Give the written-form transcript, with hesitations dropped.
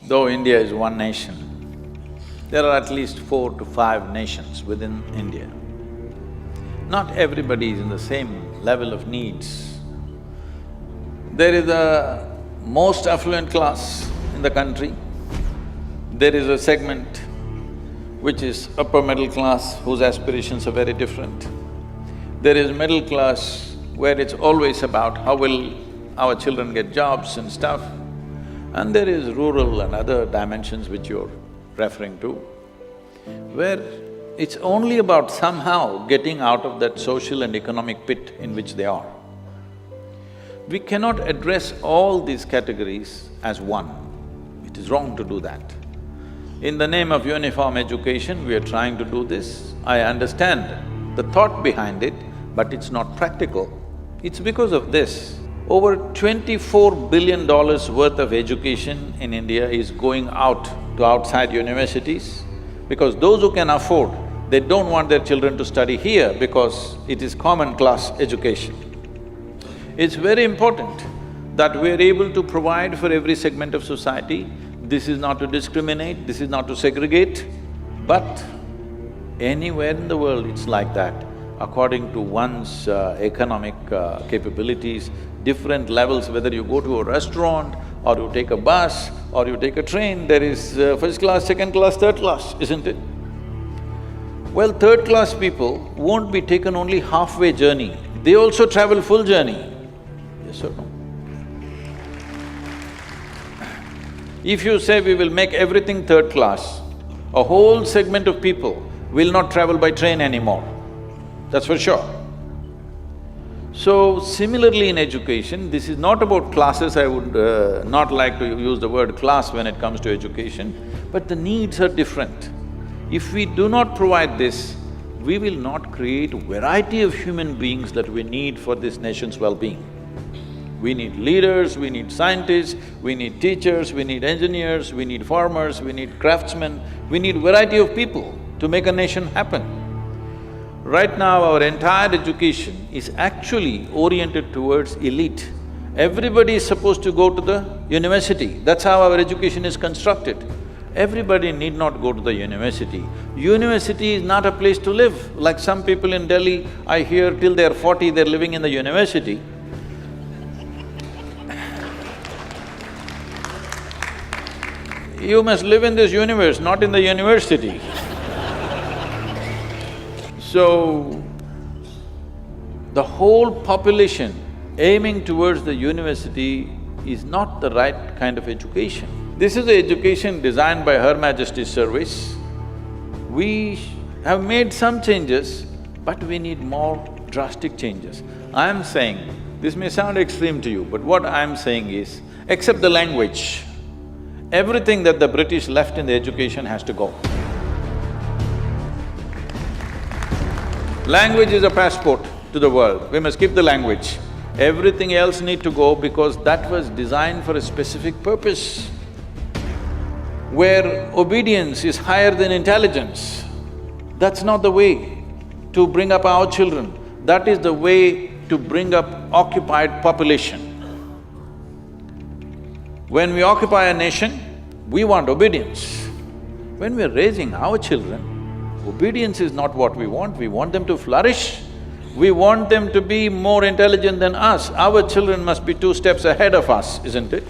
Though India is one nation, there are at least 4 to 5 nations within India. Not everybody is in the same level of needs. There is a most affluent class in the country. There is a segment which is upper middle class whose aspirations are very different. There is middle class where it's always about how will our children get jobs and stuff. And there is rural and other dimensions which you're referring to, where it's only about somehow getting out of that social and economic pit in which they are. We cannot address all these categories as one. It is wrong to do that. In the name of uniform education, we are trying to do this. I understand the thought behind it, but it's not practical. It's because of this. Over $24 billion worth of education in India is going out to outside universities because those who can afford, they don't want their children to study here because it is common class education. It's very important that we're able to provide for every segment of society. This is not to discriminate, this is not to segregate, but anywhere in the world it's like that. According to one's economic capabilities, different levels, whether you go to a restaurant or you take a bus or you take a train, there is first class, second class, third class, isn't it? Well, third class people won't be taken only halfway journey, they also travel full journey. Yes or no? If you say we will make everything third class, a whole segment of people will not travel by train anymore, that's for sure. So, similarly in education, this is not about classes, I would not like to use the word class when it comes to education, but the needs are different. If we do not provide this, we will not create variety of human beings that we need for this nation's well-being. We need leaders, we need scientists, we need teachers, we need engineers, we need farmers, we need craftsmen, we need variety of people to make a nation happen. Right now, our entire education is actually oriented towards elite. Everybody is supposed to go to the university, that's how our education is constructed. Everybody need not go to the university. University is not a place to live. Like some people in Delhi, I hear till they're 40, they're living in the university. You must live in this universe, not in the university. So, the whole population aiming towards the university is not the right kind of education. This is the education designed by Her Majesty's Service. We have made some changes, but we need more drastic changes. I am saying, this may sound extreme to you, but what I am saying is, except the language, everything that the British left in the education has to go. Language is a passport to the world, we must keep the language. Everything else need to go because that was designed for a specific purpose. Where obedience is higher than intelligence, that's not the way to bring up our children. That is the way to bring up occupied population. When we occupy a nation, we want obedience. When we're raising our children, obedience is not what we want them to flourish. We want them to be more intelligent than us. Our children must be 2 steps ahead of us, isn't it?